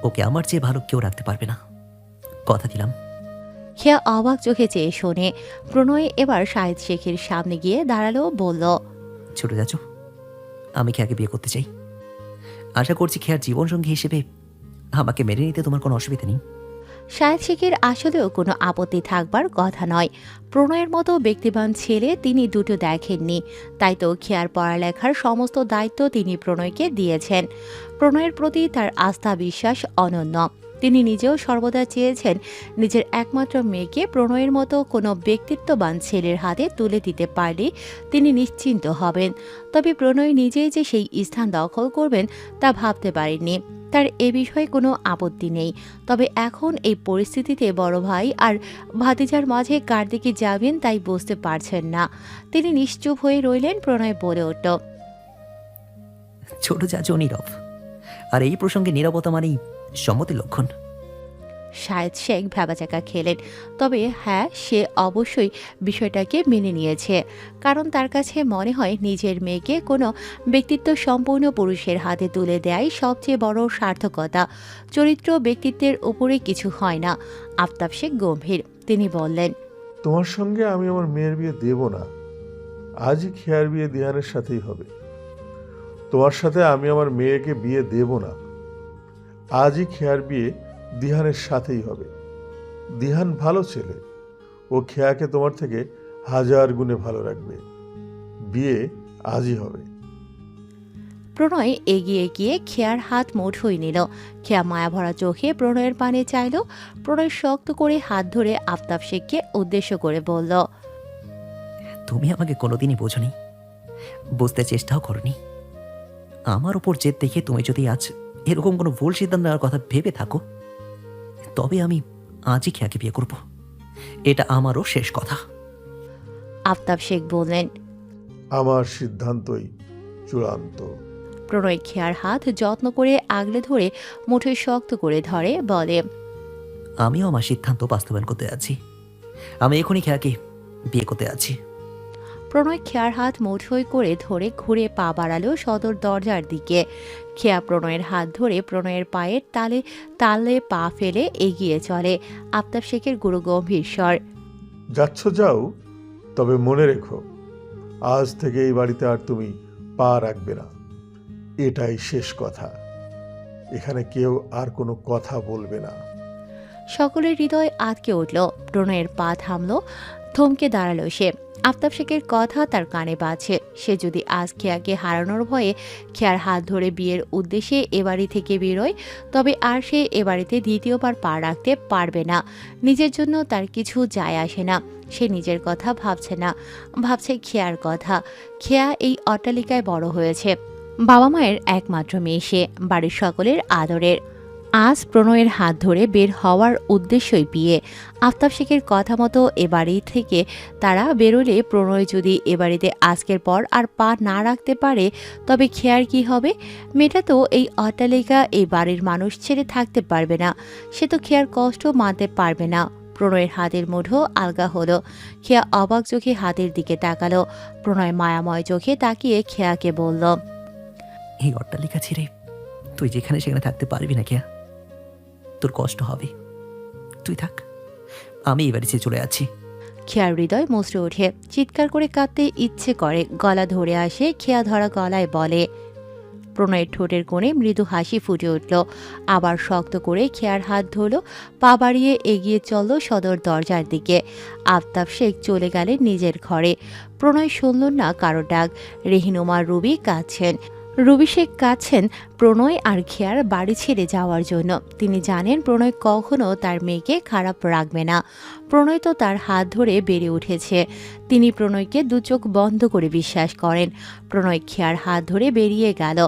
ওকে আমার চেয়ে ভালো কেউ রাখতে পারবে না, কথা দিলাম। খেয়া অবাক চোখে চেয়ে শোনে। প্রণয় এবার শাহিদ শেখের সামনে গিয়ে দাঁড়ালো, বলল, ছোট চাচু, আমি খেয়াকে বিয়ে করতে চাই। আশা করছি খেয়ার জীবনসঙ্গী হিসেবে আমাকে মেনে নিতে তোমার কোনো অসুবিধা নেই। শাহিদ শেখের আসলেও কোনো আপত্তি থাকবার কথা নয়। প্রণয়ের মতো ব্যক্তিবান ছেলে তিনি দুটো দেখেননি, তাই তো খেয়ার পড়ালেখার সমস্ত দায়িত্ব তিনি প্রণয়কে দিয়েছেন। প্রণয়ের প্রতি তার আস্থা বিশ্বাস অনন্য। তিনি নিজেও সর্বদা চেয়েছেন নিজের একমাত্র মেয়েকে প্রণয়ের মতো কোনো ব্যক্তিত্ববান ছেলের হাতে তুলে দিতে পারলে তিনি নিশ্চিন্ত হবেন। তবে প্রণয় নিজেই যে সেই স্থান দখল করবেন তা ভাবতে পারেননি। তার এ বিষয়ে কোনো আপত্তি নেই, তবে এখন এই পরিস্থিতিতে বড় ভাই আর ভাতিজার মাঝে কার দিকে যাবেন তাই বুঝতে পারছেন না। তিনি নিশ্চুপ হয়ে রইলেন। প্রণয় বলে উঠল, ছোট চাচু নীরব, আর এই প্রসঙ্গে নীরবতা মানেই সম্মতির লক্ষণ। শাহেদ শেখ ভ্যাবাচাকা খেলেন, তবে হ্যাঁ, সে অবশ্যই বিষয়টাকে মেনে নিয়েছে। কারণ তার কাছে মনে হয় নিজের মেয়েকে কোনো ব্যক্তিত্ব সম্পূর্ণ পুরুষের হাতে তুলে দেয়াই সবচেয়ে বড় সার্থকতা। চরিত্র ব্যক্তিত্বের উপরে কিছু হয় না। আফতাব শেখ গম্ভীর। তিনি বললেন, তোমার সঙ্গে আমি আমার মেয়ের বিয়ে দেব না। আজই খেয়ার বিয়ে দিহানের সাথেই হবে। তোমার সাথে আমি আমার মেয়েকে বিয়ে দেব না। আজই খেয়ার বিয়ে দিহানের সাথেই হবে। দিহান ভালো ছেলে, ও খেয়াকে তোমার থেকে 1000 গুণে ভালো রাখবে। বিয়ে আজই হবে। প্রণয় এগিয়ে গিয়ে খেয়ার হাত মুঠোয় নিল। খেয়া মায়াভরা চোখে প্রণয়ের পানে চাইল। প্রণয় শক্ত করে হাত ধরে আফতাব শেখকে উদ্দেশ্য করে বলল, তুমি আমাকে কোনোদিনই বোঝনি, বুঝতে চেষ্টাও করনি। আমার ওপর জেদ দেখে তুমি যদি আজ এরকম কোনো ভুল সিদ্ধান্ত নেওয়ার কথা ভেবে থাকো, তবে আমি আজই খেয়াকে বিয়ে করব। এটা আমারও শেষ কথা। আফতাব শেখ বললেন। আমার সিদ্ধান্তই চূড়ান্ত। প্রণয় খেয়ার হাত যত্ন করে আগলে ধরে মুঠোয় শক্ত করে ধরে, বলে, আমিও আমার সিদ্ধান্ত বাস্তবায়ন করতে যাচ্ছি। আমি এখনই খেয়াকে বিয়ে করতে যাচ্ছি। প্রণয় খেয়ার হাত মুঠোয় করে ধরে ঘুরে পা বাড়ালো সদর দরজার দিকে। খেয়া প্রণয়ের হাত ধরে প্রণয়ের পায়ের তালে তালে পা ফেলে এগিয়ে চলে। আফতাব শেখের গুরু গম্ভীর স্বর, যাচ্ছ যাও, তবে মনে রেখো, আজ থেকে এই বাড়িতে আর তুমি পা রাখবে না। এটাই শেষ কথা। এখানে কেউ আর কোনো কথা বলবে না। সকলের হৃদয় আটকে উঠল। প্রণয়ের পা থামল, থমকে দাঁড়ালো সে। আফতাব শেখের কথা তার কানে বাজছে। সে যদি আজ খেয়াকে হারানোর ভয়ে খেয়ার হাত ধরে বিয়ের উদ্দেশ্যে এ বাড়ি থেকে বেরোয়, তবে আর সে এ বাড়িতে দ্বিতীয়বার পা রাখতে পারবে না। নিজের জন্য তার কিছু যায় আসে না। সে নিজের কথা ভাবছে না, ভাবছে খেয়ার কথা। খেয়া এই অট্টালিকায় বড় হয়েছে। বাবা মায়ের একমাত্র মেয়ে সে, বাড়ির সকলের আদরের। আজ প্রণয়ের হাত ধরে বের হওয়ার উদ্দেশ্যই বিয়ে। আফতাব শেখের কথা মতো এ বাড়ি থেকে তারা বেরোলে প্রণয় যদি এ বাড়িতে আজকের পর আর পা না রাখতে পারে, তবে খেয়ার কি হবে? মেয়েটা তো এই অট্টালিকা, এই বাড়ির মানুষ ছেড়ে থাকতে পারবে না। সে তো খেয়ার কষ্ট মানতে পারবে না। প্রণয়ের হাতের মুঠো আলগা হলো। খেয়া অবাক চোখে হাতের দিকে তাকালো। প্রণয় মায়াময় চোখে তাকিয়ে খেয়াকে বলল, এই অট্টালিকা ছেড়ে তুই যেখানে সেখানে থাকতে পারবি না খেয়া। তোর কষ্ট হবে, তুই থাক, আমি এই বাড়ি ছেড়ে চলে যাচ্ছি। খেয়ার হৃদয় মুচড়ে ওঠে। চিৎকার করে কাঁদতে ইচ্ছে করে, গলা ধরে আসে। খেয়া ধরা গলায় বলে। প্রণয়ের ঠোঁটের কোণে মৃদু হাসি ফুটে উঠল। আবার শক্ত করে খেয়ার হাত ধরল। পা বাড়িয়ে এগিয়ে চলল সদর দরজার দিকে। আফতাব শেখ চলে গেলেন নিজের ঘরে। প্রণয় শুনল না কারো ডাক। রেহিনুমা রুবি কাঁদছেন। রুবি শেখ কাঁদছেন প্রণয় আর খেয়ার বাড়ি ছেড়ে যাওয়ার জন্য। তিনি জানেন প্রণয় কখনো তার মেয়েকে খারাপ রাখবে না। প্রণয় তো তার হাত ধরে বেড়ে উঠেছে। তিনি প্রণয়কে দু চোখ বন্ধ করে বিশ্বাস করেন। প্রণয় খেয়ার হাত ধরে বেরিয়ে গেল।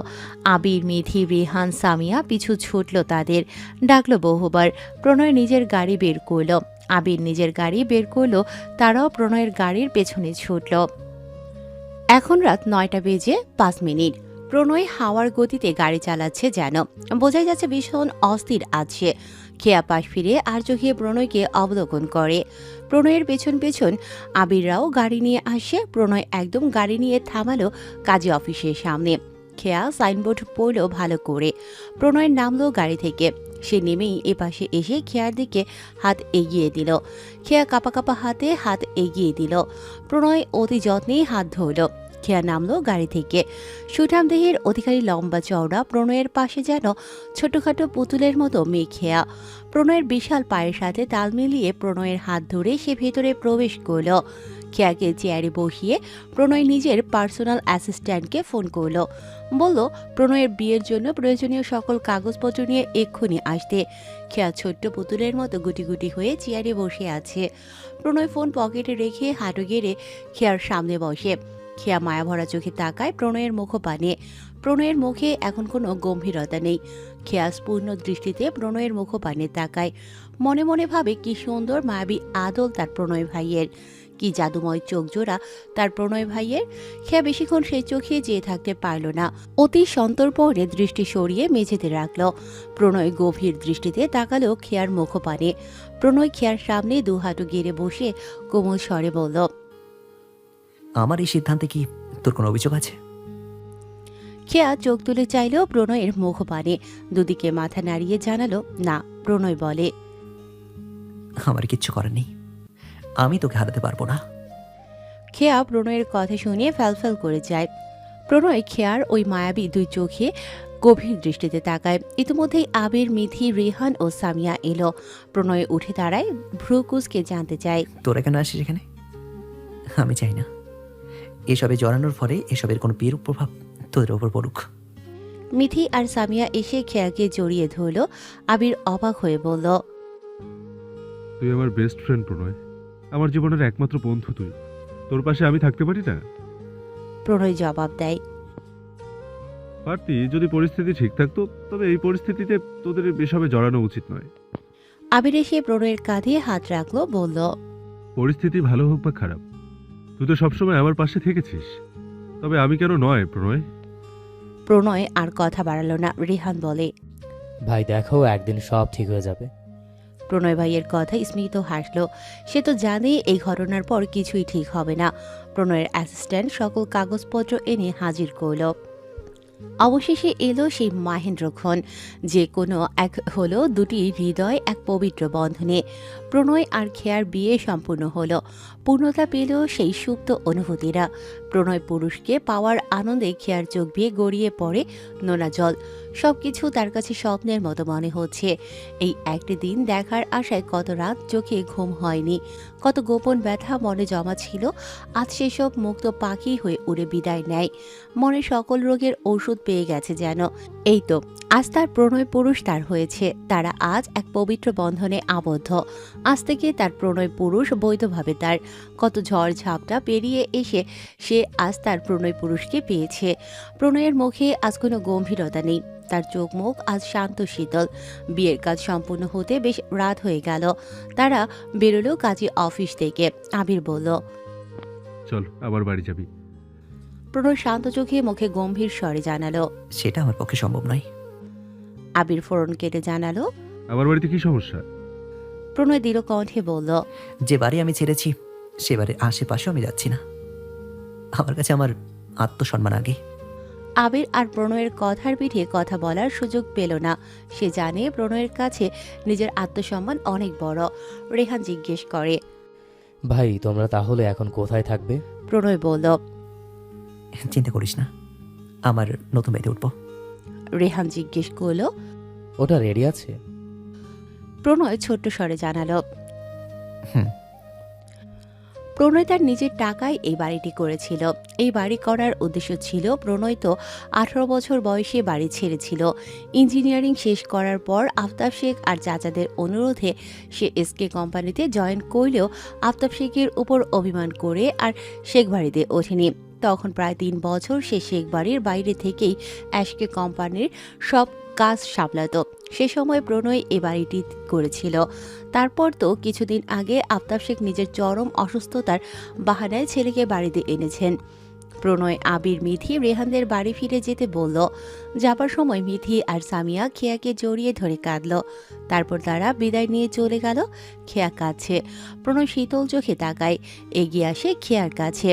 আবির, মিথি, রেহান, সামিয়া পিছু ছুটল তাদের। ডাকলো বহুবার। প্রণয় নিজের গাড়ি বের করল। আবির নিজের গাড়ি বের করল। তারাও প্রণয়ের গাড়ির পেছনে ছুটল। এখন রাত 9:05। প্রণয় হাওয়ার গতিতে গাড়ি চালাচ্ছে, যেন বোঝাই যাচ্ছে ভীষণ অস্থির আছে। খেয়া পাশ ফিরে আর চোখে প্রণয়কে অবলোকন করে। প্রণয়ের পেছন পেছন আবিররাও গাড়ি নিয়ে আসে। প্রণয় একদম গাড়ি নিয়ে থামালো কাজী অফিসের সামনে। খেয়া সাইনবোর্ড পড়ল ভালো করে। প্রণয় নামলো গাড়ি থেকে। সে নেমেই এপাশে এসে খেয়ার দিকে হাত এগিয়ে দিল। খেয়া কাপা কাপা হাতে হাত এগিয়ে দিল। প্রণয় অতি যত্নেই হাত ধরল। খেয়া নামলো গাড়ি থেকে। সুঠাম দেহের অধিকারী লম্বা চওড়া প্রণয়ের পাশে যেন ছোটখাটো পুতুলের মতো মেয়ে খেয়া। প্রণয়ের বিশাল পায়ের সাথে তাল মিলিয়ে প্রণয়ের হাত ধরে সে ভেতরে প্রবেশ করল। খেয়াকে চেয়ারে বসিয়ে প্রণয় নিজের পার্সোনাল অ্যাসিস্ট্যান্টকে ফোন করল। বলল প্রণয়ের বিয়ের জন্য প্রয়োজনীয় সকল কাগজপত্র নিয়ে এক্ষুনি আসতে। খেয়া ছোট্ট পুতুলের মতো গুটি গুটি হয়ে চেয়ারে বসে আছে। প্রণয় ফোন পকেটে রেখে হাঁটু গেড়ে খেয়ার সামনে বসে। খেয়া মায়াভরা চোখে তাকায় প্রণয়ের মুখপানে। প্রণয়ের মুখে এখন কোনো গম্ভীরতা নেই। খেয়া স্পূর্ণ দৃষ্টিতে প্রণয়ের মুখপানে তাকায়। মনে মনে ভাবে কি সুন্দর মায়াবী আদল তার প্রণয় ভাইয়ের, কি জাদুময় চোখ জোড়া তার প্রণয় ভাইয়ের। খেয়া বেশিক্ষণ সেই চোখে যেয়ে থাকতে পারল না। অতি সন্তর্পণে দৃষ্টি সরিয়ে মেঝেতে রাখল। প্রণয় গভীর দৃষ্টিতে তাকালো খেয়ার মুখপানে। প্রণয় খেয়ার সামনে দু হাঁটু গেড়ে বসে কোমল স্বরে বলল, আমার এই সিদ্ধান্তে কি তোর কোনো অভিযোগ আছে? খেয়া চোখ তুলে চাইলেও প্রণয়ের মুখপানে। দুদিকে মাথা নাড়িয়ে জানালো না। প্রণয় বলে, আমার কিচ্ছু করার নেই, আমি তোকে হারাতে পারবো না। খেয়া প্রণয়ের কথা শুনে ফ্যালফ্যাল করে যায়। প্রণয় খেয়ার ওই মায়াবী দুই চোখে গভীর দৃষ্টিতে তাকায়। ইতিমধ্যেই আবির, মিথি, রেহান ও সামিয়া এলো। প্রণয় উঠে দাঁড়ায়, ভ্রুকুসকে জানতে চায়, তোরা কেন আসিস এখানে? আমি চাই না এসবে জড়ানোর ফলে এসবের কোনো বিরূপ প্রভাব তোদের ওপর পড়ুক। মিথি আর সামিয়া এসে খেয়াকে জড়িয়ে ধরল। আবির অবাক হয়ে বলল, তুই আমার বেস্ট ফ্রেন্ড প্রণয়, আমার জীবনের একমাত্র বন্ধু তুই। তোর পাশে আমি থাকতে পারি না? প্রণয় জবাব দেয়, পারতি যদি পরিস্থিতি ঠিক থাকতো, তবে এই পরিস্থিতিতে তোদের এসবে জড়ানো উচিত নয়। আবির এসে প্রণয়ের কাঁধে হাত রাখলো, বলল, পরিস্থিতি ভালো হোক বা খারাপ, তুই তো সবসময় আমার পাশে থেকেছিস, তবে আমি কেন নয় প্রণয়? প্রণয় আর কথা বাড়ালো না। রেহান বলে, ভাই দেখো, একদিন সব ঠিক হয়ে যাবে। প্রণয় ভাইয়ের কথা স্মিত হাসল। সে তো জানে এই ঘটনার পর কিছুই ঠিক হবে না। প্রণয়ের অ্যাসিস্ট্যান্ট সকল কাগজপত্র এনে হাজির করল। অবশেষে এলো সেই মাহেন্দ্রক্ষণ, যে কোনো এক হলো দুটি হৃদয় এক পবিত্র বন্ধনে। প্রণয় আর খেয়ার বিয়ে সম্পূর্ণ হলো। পূর্ণতা পেল সেই সুপ্ত অনুভূতিরা। প্রণয় পুরুষকে পাওয়ার আনন্দে খেয়ার চোখ দিয়ে গড়িয়ে পড়ে নোনা জল। সবকিছু তার কাছে স্বপ্নের মতো মনে হচ্ছে। এই একটি দিন দেখার আশায় কত রাত চোখে ঘুম হয়নি, কত গোপন ব্যথা মনে জমা ছিল। আজ সেসব মুক্ত পাখি হয়ে উড়ে বিদায় নেয়। মনে সকল রোগের ঔষধ পেয়ে গেছে যেন। এই তো আজ তার প্রণয় পুরুষ তার হয়েছে। তারা আজ এক পবিত্র বন্ধনে আবদ্ধ। আজ থেকে তার প্রণয় পুরুষ বৈধভাবে তার। কত ঝড় ঝাপটা পেরিয়ে এসে সে আজ তার প্রণয় পুরুষকে পেয়েছে। প্রণয়ের মুখে আজ কোনো গম্ভীরতা নেই। তার চোখ মুখ আজ শান্ত শীতল। বিয়ের কাজ সম্পূর্ণ হতে বেশ রাত হয়ে গেল। তারা বেরোলো কাজী অফিস থেকে। আবির বলল, চল আবার বাড়ি যাবি। প্রণয় শান্ত চোখে মুখে গম্ভীর স্বরে জানালো। সেটা আমার পক্ষে সম্ভব নয়। আবির ফোরন কেটে জানালো, আমার বাড়িতে কি সমস্যা? প্রণয় দৃঢ় কণ্ঠে বলল, যে বাড়ি আমি ছেড়েছি সে বাড়ির আশেপাশেও আমি যাচ্ছি না। আমার কাছে আমার আত্মসম্মান আগে। আবির আর প্রণয়ের কথার পিঠে কথা বলার সুযোগ পেল না। সে জানে প্রণয়ের কাছে নিজের আত্মসম্মান অনেক বড়। রেহান জিজ্ঞেস করে, ভাই তোমরা তাহলে এখন কোথায় থাকবে? প্রণয় বলল। চিন্তা করিস না, আমার নতুন বাড়িতে উঠবো। রেহান জিজ্ঞেস করল, ওটা রেডি আছে? প্রণয় ছোট্ট স্বরে জানালো, হুম। প্রণয় তার নিজের টাকায় এই বাড়িটি করেছিল। এই বাড়ি করার উদ্দেশ্য ছিল, প্রণয় তো 18 বছর বয়সে বাড়ি ছেড়েছিল। ইঞ্জিনিয়ারিং শেষ করার পর আফতাব শেখ আর চাচাদের অনুরোধে সে এসকে কোম্পানিতে জয়েন করলেও আফতাব শেখের উপর অভিমান করে আর শেখ বাড়িতে ওঠেনি। তখন প্রায় 3 বছর সে শেখ বাড়ির বাইরে থেকেই এসকে কোম্পানির সব কাজ সামলাতো। সে সময় প্রণয় এ বাড়িটি করেছিল। তারপর তো কিছুদিন আগে আফতাব শেখ নিজের চরম অসুস্থতার বাহানায় ছেলেকে বাড়িতে এনেছেন। প্রণয় আবির, মিথি রেহানদের বাড়ি ফিরে যেতে বলল। যাবার সময় মিথি আর সামিয়া খেয়াকে জড়িয়ে ধরে কাঁদল। তারপর তারা বিদায় নিয়ে চলে গেল। খেয়া কাঁদছে। প্রণয় শীতল চোখে তাকায়, এগিয়ে আসে খেয়ার কাছে।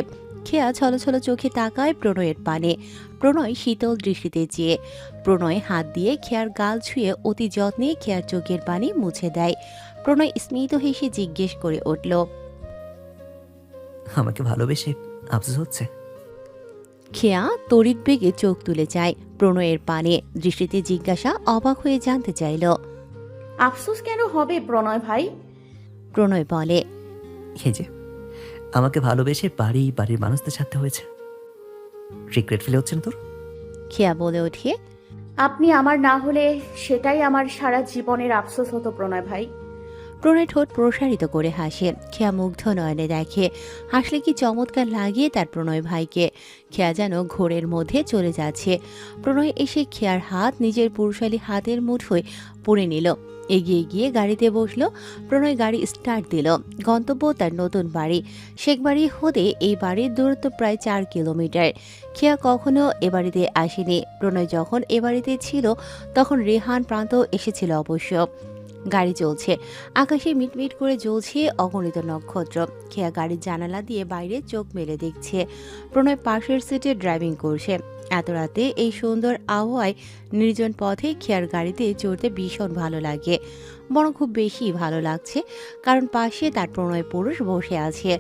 খেয়া ছলছল চোখে তাকায় প্রণয়ের পানে। প্রণয় শীতল দৃষ্টিতে চেয়ে প্রণয় হাত দিয়ে খেয়ার গাল ছুঁয়ে অতি যত্নে খেয়ার চোখের পানি মুছে দেয়। প্রণয় স্মিত হেসে জিজ্ঞেস করে উঠল, আমাকে ভালোবেসে আফসোস হচ্ছে? খেয়া তড়িৎ বেগে চোখ তুলে যায় প্রণয়ের পানে, দৃষ্টিতে জিজ্ঞাসা অবাক হয়ে জানতে চাইল। আফসোস কেন হবে প্রণয় ভাই? প্রণয় বলে, এই যে আমাকে ভালোবেসে বাড়ির মানুষদের ছাড়তে হয়েছে, রিগ্রেট ফিল হচ্ছে না তোর? খেয়া বলে ওঠে, আপনি আমার না হলে সেটাই আমার সারা জীবনের আফসোস হতো প্রণয় ভাই। প্রণয় ঠোঁট প্রসারিত করে হাসে। খেয়া মুগ্ধ নয়নে দেখে, হাসলে কি চমৎকার লাগে তার প্রণয় ভাইকে। খেয়া যেন ঘোরের মধ্যে চলে যাচ্ছে। প্রণয় এসে খেয়ার হাত নিজের পুরুষালী হাতের মুঠোয় পুড়ে নিল। এগিয়ে গিয়ে গাড়িতে বসলো। প্রণয় গাড়ি স্টার্ট দিল। গন্তব্য তার নতুন বাড়ি। শেখ বাড়ি হতে এই বাড়ির দূরত্ব প্রায় 4 কিলোমিটার। খেয়া কখনো এ বাড়িতে আসেনি। প্রণয় যখন এ বাড়িতে ছিল তখন রেহান প্রান্ত এসেছিল অবশ্য। গাড়ি চলছে, আকাশে মিটমিট করে জ্বলছে অগণিত নক্ষত্র। খেয়া গাড়ির জানালা দিয়ে বাইরে চোখ মেলে দেখছে। প্রণয় পাশের সিটে ড্রাইভিং করছে। এত রাতে এই সুন্দর আবহাওয়ায় নির্জন পথে খেয়ার গাড়িতে চড়তে ভীষণ ভালো লাগে, বরং খুব বেশি ভালো লাগছে, কারণ পাশে তার প্রণয় পুরুষ বসে আছে।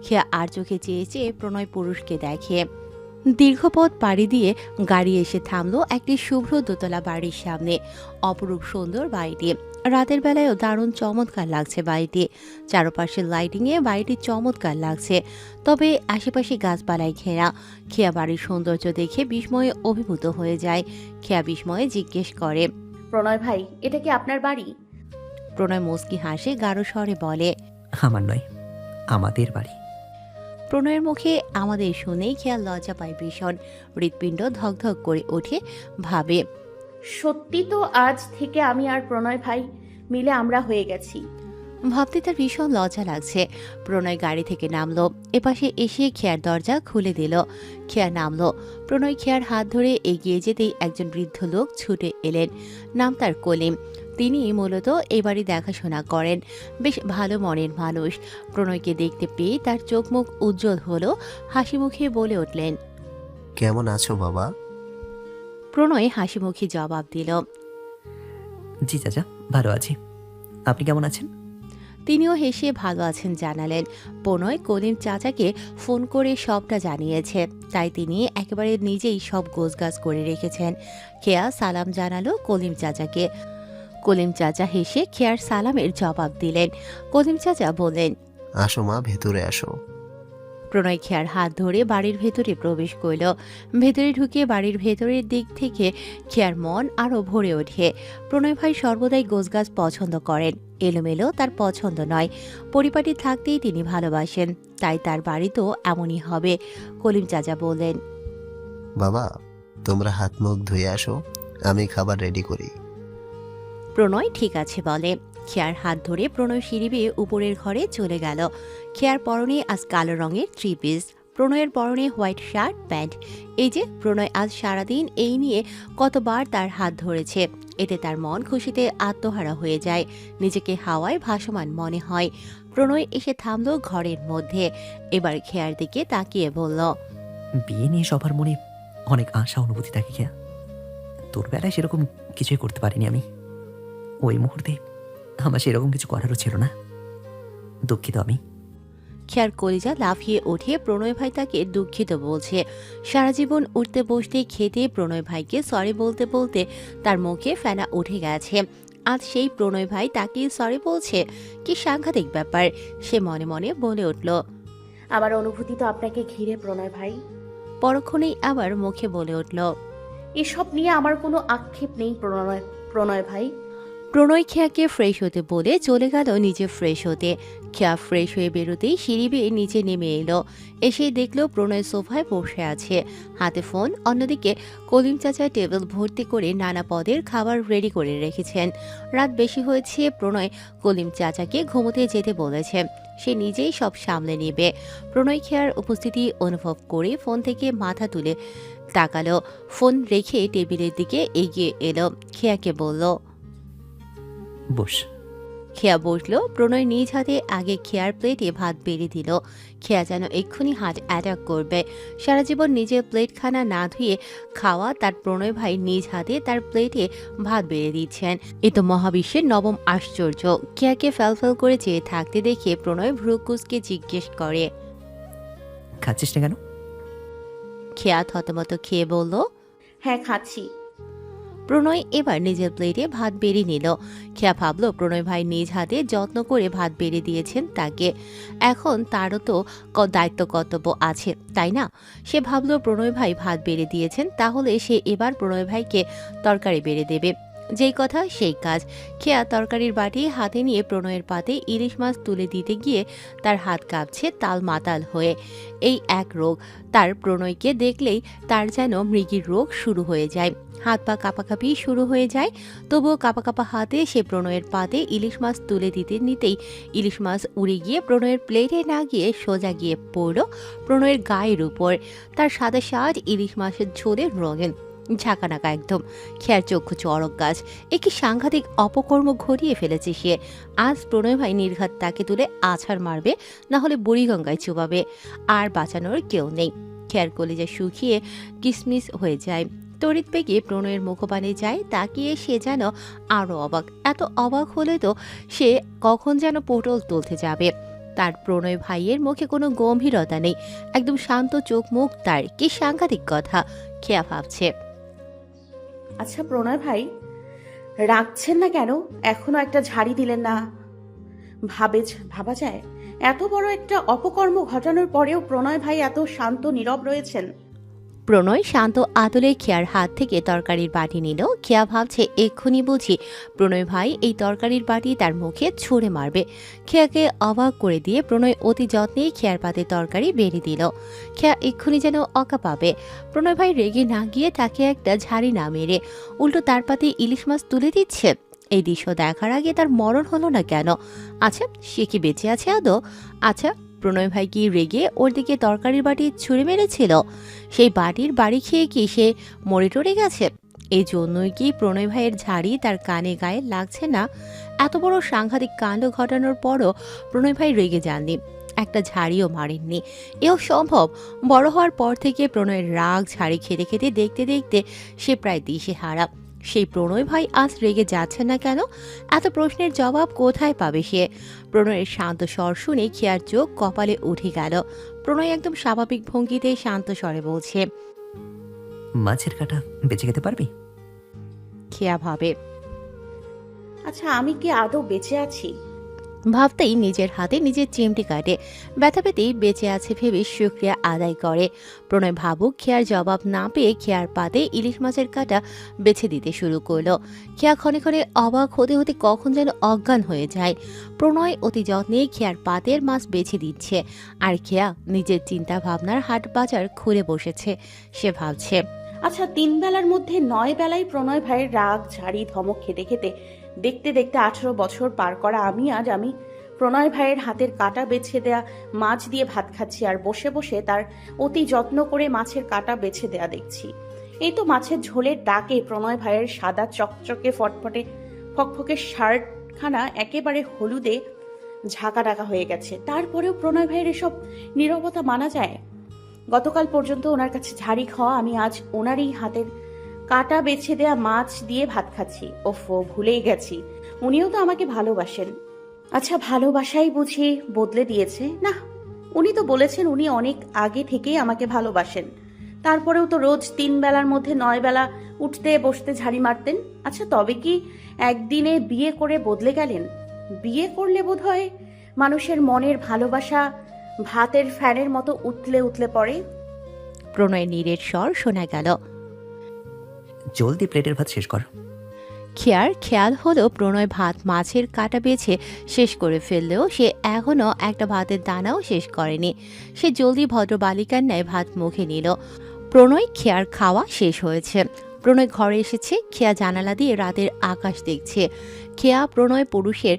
খেয়া আর চোখে চেয়ে চেয়ে প্রণয় পুরুষকে দেখে। দীর্ঘ পথ পাড়ি দিয়ে গাড়ি এসে থামলো একটি শুভ্র দোতলা বাড়ির সামনে। অপরূপ সুন্দর বাড়িটি। রাতের বেলায়ও দারুণ চমৎকার লাগছে বাড়িটি। চারপাশে লাইটিংয়ে বাড়িটি চমৎকার লাগছে, তবে আশেপাশে গাছপালায় ঘেরা। খেয়া বাড়ির সৌন্দর্য দেখে বিস্ময়ে অভিভূত হয়ে যায়। খেয়া বিস্ময়ে জিজ্ঞেস করে, প্রণয় ভাই, এটা কি আপনার বাড়ি? প্রণয় মুচকি হাসে গাঢ় স্বরে বলে, আমার নয়, আমাদের বাড়ি। প্রণয়ের মুখে আমাদের শুনেই খেয়া লজ্জা পায় ভীষণ। হৃৎপিণ্ড ধকধক করে ওঠে, ভাবে, সত্যি তো আজ থেকে আমি আর প্রণয় ভাই মিলে আমরা হয়ে গেছি। ভাবতে তার ভীষণ লজ্জা লাগছে। প্রণয় গাড়ি থেকে নামলো, এপাশে এসে খেয়ার দরজা খুলে দিল। খেয়া নামলো। প্রণয় খেয়ার হাত ধরে এগিয়ে যেতেই একজন বৃদ্ধ লোক ছুটে এলেন। নাম তার কলিম। তিনি মূলত এ বাড়ি দেখাশোনা করেন। বেশ ভালো মনের মানুষ। প্রণয়কে দেখতে পেয়ে তার চোখ মুখ উজ্জ্বল হলো, হাসি মুখে বলে উঠলেন। কেমন আছো বাবা? প্রণয় হাসি মুখে জবাব দিল। জি চাচা, ভালো আছি। আপনি কেমন আছেন? তিনিও হেসে ভালো আছেন জানালেন। প্রণয় কলিম চাচাকে ফোন করে সবটা জানিয়েছে, তাই তিনি একেবারে নিজেই সব গোছগাছ করে রেখেছেন। খেয়া সালাম জানালো কলিম চাচাকে। কলিম চাচা হেসে খেয়ার সালামের জবাব দিলেন। কলিম চাচা বললেন, আসো মা, ভেতরে আসো। প্রণয় খেয়ার হাত ধরে বাড়ির ভেতরে প্রবেশ করল। ভেতরে ঢুকে বাড়ির ভেতরের দিক থেকে খেয়ার মন আরও ভরে ওঠে। প্রণয় ভাই সর্বদাই গোছগাছ পছন্দ করেন, এলোমেলো তার পছন্দ নয়। পরিপাটি থাকতেই তিনি ভালোবাসেন, তাই তার বাড়িতেও এমনই হবে। কলিম চাচা বললেন, বাবা, তোমরা হাত মুখ ধুয়ে আসো, আমি খাবার রেডি করি। প্রণয় ঠিক আছে বলে। খেয়ার হাত ধরে প্রণয় সিঁড়ি বেয়ে উপরের ঘরে চলে গেল। খেয়ার পরনে আজ কালো রঙের 3 পিস, প্রণয়ের পরনে হোয়াইট শার্ট প্যান্ট। এই যে প্রণয় আজ সারাদিন এই নিয়ে কতবার তার হাত ধরেছে। এতে তার মন খুশিতে আত্মহারা হয়ে যায়, নিজেকে হাওয়ায় ভাসমান মনে হয়। প্রণয় এসে থামলো ঘরের মধ্যে। এবার খেয়ার দিকে তাকিয়ে বলল, বিয়ে নিয়ে সবার মনে অনেক আশা অনুভূতি থাকে খেয়া। তোর বেলায় সেরকম কিছুই করতে পারিনি আমি। ওই মুহূর্তে আমার সেরকম কিছু করারও ছিল না। দুঃখিত আমি। খেয়ার কলিজা লাফিয়ে ওঠে। প্রণয় ভাই তাকে দুঃখিত বলছে। সারা জীবন উঠতে বসতে খেতে প্রণয় ভাইকে সরি বলতে বলতে তার মুখে ফেনা উঠে গেছে। আজ সেই প্রণয় ভাই তাকে সরি বলছে, কি সাংঘাতিক ব্যাপার। সে মনে মনে বলে উঠল। আমার অনুভূতি তো আপনাকে ঘিরে প্রণয় ভাই। পরক্ষণেই আবার মুখে বলে উঠল, এসব নিয়ে আমার কোনো আক্ষেপ নেই প্রণয় ভাই। প্রণয় খেয়াকে ফ্রেশ হতে বলে চলে গেল নিজে ফ্রেশ হতে। খেয়া ফ্রেশ হয়ে বেরোতেই সিঁড়ি বেয়ে নিচে নেমে এলো। এসে দেখলো প্রণয় সোফায় বসে আছে, হাতে ফোন। অন্যদিকে কলিম চাচা টেবিল ভর্তি করে নানা পদের খাবার রেডি করে রেখেছেন। রাত বেশি হয়েছে, প্রণয় কলিম চাচাকে ঘুমোতে যেতে বলেছে। সে নিজেই সব সামলে নেবে। প্রণয় খেয়ার উপস্থিতি অনুভব করে ফোন থেকে মাথা তুলে তাকালো। ফোন রেখে টেবিলের দিকে এগিয়ে এলো। খেয়াকে বলল, বস। খেয়া বসলো। প্রণয় নিজ হাতে আগে খেয়ার প্লেটে ভাত বেড়ে দিল। খেয়া যেন এক্ষুনি হার্ট অ্যাটাক করবে। সারা জীবন নিজের প্লেটখানা না ধুয়ে খাওয়া তার প্রণয় ভাই নিজ হাতে তার প্লেটে ভাত বেড়ে দিচ্ছেন। এ তো মহাবিশ্বের নবম আশ্চর্য। খেয়াকে ফ্যালফ্যাল করে চেয়ে থাকতে দেখে প্রণয় ভ্রুকুসকে জিজ্ঞেস করে। খাচ্ছিস না কেন? খেয়া থতমত খেয়ে বলল। হ্যাঁ খাচ্ছি। প্রণয় এবার নিজের প্লেটে ভাত বেড়ে নিল। খেয়া ভাবলো প্রণয় ভাই নিজ হাতে যত্ন করে ভাত বেড়ে দিয়েছেন তাকে, এখন তারও তো দায়িত্ব কর্তব্য আছে, তাই না? সে ভাবলো প্রণয় ভাই ভাত বেড়ে দিয়েছেন, তাহলে সে এবার প্রণয় ভাইকে তরকারি বেড়ে দেবে। যেই কথা সেই কাজ। খেয়া তরকারির বাটি হাতে নিয়ে প্রণয়ের পাতে ইলিশ মাছ তুলে দিতে গিয়ে তার হাত কাঁপছে তাল মাতাল হয়ে। এই এক রোগ, তার প্রণয়কে দেখলেই তার যেন মৃগীর রোগ শুরু হয়ে যায়। হাত পা কাঁপাকাঁপি শুরু হয়ে যায়। তবুও কাঁপা কাঁপা হাতে সে প্রণয়ের পাতে ইলিশ মাছ তুলে দিতে নিতেই ইলিশ মাছ উড়ে গিয়ে প্রণয়ের প্লেটে না গিয়ে সোজা গিয়ে পড়ল প্রণয়ের গায়ের উপর। তার সাদা সাজ ইলিশ মাছের ঝোলের রঙিন, ঝাঁকানাকা একদম। খেয়ার চক্ষু চড়ক গাছ। একটি সাংঘাতিক অপকর্ম ঘটিয়ে ফেলেছে সে। আজ প্রণয় ভাই নির্ঘাত তাকে তুলে আছাড় মারবে, না হলে বুড়িগঙ্গায় চুবাবে। আর বাঁচানোর কেউ নেই। খেয়ার কলিজা শুকিয়ে কিসমিস হয়ে যায়। তড়িৎ বেগে প্রণয়ের মুখপানে যায়, তাকিয়ে সে যেন আরো অবাক। এত অবাক হলে তো সে কখন যেন পটল তুলতে যাবে। তার প্রণয় ভাইয়ের মুখে কোনো গম্ভীরতা নেই, একদম শান্ত চোখ মুখ তার। কি সাংঘাতিক কথা, খেয়া ভাবছে। আচ্ছা প্রণয় ভাই, রাখছেন না কেন? এখনো একটা ঝাড়ি দিলেন না। ভাবা যায় এত বড় একটা অপকর্ম ঘটানোর পরেও প্রণয় ভাই এত শান্ত নীরব রয়েছেন। প্রণয় শান্ত আদলে খেয়ার হাত থেকে তরকারির বাটি নিল। খেয়া ভাবছে এক্ষুনি বুঝি প্রণয় ভাই এই তরকারির বাটি তার মুখে ছুঁড়ে মারবে। খেয়াকে অবাক করে দিয়ে প্রণয় অতি যত্নে খেয়ার পাতে তরকারি বেড়ে দিল। খেয়া এক্ষুনি যেন অকা পাবে। প্রণয় ভাই রেগে না গিয়ে তাকে একটা ঝাড়ি না মেরে উল্টো তার পাতে ইলিশ মাছ তুলে দিচ্ছে। এই দৃশ্য দেখার আগে তার মরণ হলো না কেন? আচ্ছা, সে কি বেঁচে আছে আদৌ? আচ্ছা, প্রণয় ভাই কি রেগে ওর দিকে তরকারির বাটি ছুঁড়ে মেরেছিল? সেই বাটির বাড়ি খেয়ে কি সে মরে টরে গেছে? এই জন্যই কি প্রণয় ভাইয়ের ঝাড়ি তার কানে গায়ে লাগছে না? এত বড় সাংঘাতিক কাণ্ড ঘটানোর পরও প্রণয় ভাই রেগে যাননি, একটা ঝাড়িও মারেননি। এও সম্ভব? বড় হওয়ার পর থেকে প্রণয়ের রাগ ঝাড়ি খেতে খেতে দেখতে দেখতে সে প্রায় দিশেহারা। সেই প্রণয় ভাই আজ রেগে যাচ্ছে না কেন? এত প্রশ্নের জবাব কোথায় পাবে সে? প্রণয়ের শান্ত স্বর শুনে খেয়ার চোখ কপালে উঠে গেল। প্রণয় একদম স্বাভাবিক ভঙ্গিতে শান্ত স্বরে বলছে। মাছের কাঁটা বেঁচে খেতে পারবি? খেয়া ভাবে। আচ্ছা আমি কি আদৌ বেঁচে আছি? ভাবতেই নিজের হাতে নিজের চিমটি কাটে। ব্যথা পেতেই বেঁচে আছে ভেবে শুকরিয়া আদায় করে। প্রণয় ভাবুক খেয়ার জবাব না পেয়ে খেয়ার পাতে ইলিশ মাছের কাঁটা বেছে দিতে শুরু করলো। খেয়া ক্ষণে ক্ষণে অবাক হতে হতে কখন যেন অজ্ঞান হয়ে যায়। প্রণয় অতি যত্নে খেয়ার পাতের মাছ বেছে দিচ্ছে, আর খেয়া নিজের চিন্তা ভাবনার হাট বাজার খুলে বসেছে। সে ভাবছে, আচ্ছা 3 বেলার মধ্যে 9 বেলায় প্রণয় ভাইয়ের রাগ ঝাড়ি ধমক খেতে খেতে দেখতে দেখতে 18 বছর পার করা আমি প্রণয় ভাইয়ের হাতের কাটা বেছে দেয়া মাছ দিয়ে ভাত খাচ্ছি, আর বসে বসে তার অতি যত্ন করে মাছের কাটা বেছে দেয়া দেখছি। এই তো মাছের ঝোলের ডাকে প্রণয় ভাইয়ের সাদা চকচকে ফকফকে শার্টখানা একেবারে হলুদে ঝাঁকা ডাকা হয়ে গেছে। তারপরেও প্রণয় ভাইয়ের এসব নীরবতা মানা যায়? গতকাল পর্যন্ত ওনার কাছে ঝাড়ি খাওয়া, আমি আজ ওনারই হাতের কাটা বেছে দেয়া মাছ দিয়ে ভাত খাচ্ছি। ওফো, ভুলেই গেছি উনিও তো আমাকে ভালোবাসেন। আচ্ছা ভালোবাসাই বুঝি বদলে দিয়েছে? না, উনি তো বলেছেন উনি অনেক আগে থেকেই আমাকে ভালোবাসেন। তারপরেও তো রোজ 3 বেলার মধ্যে 9 বেলা উঠতে বসতে ঝাড়ি মারতেন। আচ্ছা তবে কি একদিনে বিয়ে করে বদলে গেলেন? বিয়ে করলে বোধহয় মানুষের মনের ভালোবাসা ভাতের ফ্যানের মতো উতলে উতলে পড়ে। প্রণয় নীরের স্বর শোনা গেল। জলদি প্লেটের ভাত শেষ কর। খেয়ার খেয়াল হলো প্রণয় ভাত মাছের কাটা বেছে শেষ করে ফেললেও সে এখনও একটা ভাতের দানাও শেষ করেনি। সে জলদি ভদ্র বালিকার ন্যায় ভাত মুখে নিল। প্রণয় খেয়ার খাওয়া শেষ হয়েছে। প্রণয় ঘরে এসেছে। খেয়া জানালা দিয়ে রাতের আকাশ দেখছে। খেয়া প্রণয় পুরুষের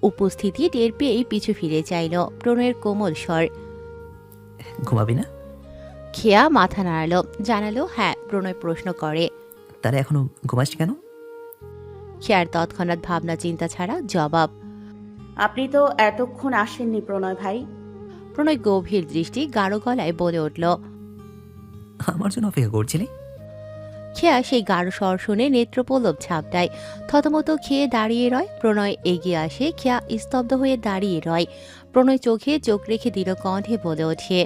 উপস্থিতি টের পেয়েই পিছু ফিরে চাইল। প্রণয়ের কোমল স্বর। ঘুমাবি না? খেয়া মাথা নাড়ালো, জানালো হ্যাঁ। প্রণয় প্রশ্ন করে, তারা এখনো ঘুমাসনি কেন? খেয়ার তৎক্ষণাৎ ভাবনা চিন্তা ছাড়া জবাব, আপনি তো এতক্ষণ আসেননি প্রণয় ভাই। প্রণয় গভীর দৃষ্টি গাঢ় গলায় বলে উঠল। আমার জন্য অপেক্ষা করছিলে? খেয়া সেই গাঢ় স্বর শুনে নেত্রপল্লব ঝাপটায়, থতমত খেয়ে দাঁড়িয়ে রয়। প্রণয় এগিয়ে আসে, খেয়া স্তব্ধ হয়ে দাঁড়িয়ে রয়। প্রণয় চোখে চোখ রেখে দৃঢ় কণ্ঠে বলে ওঠে,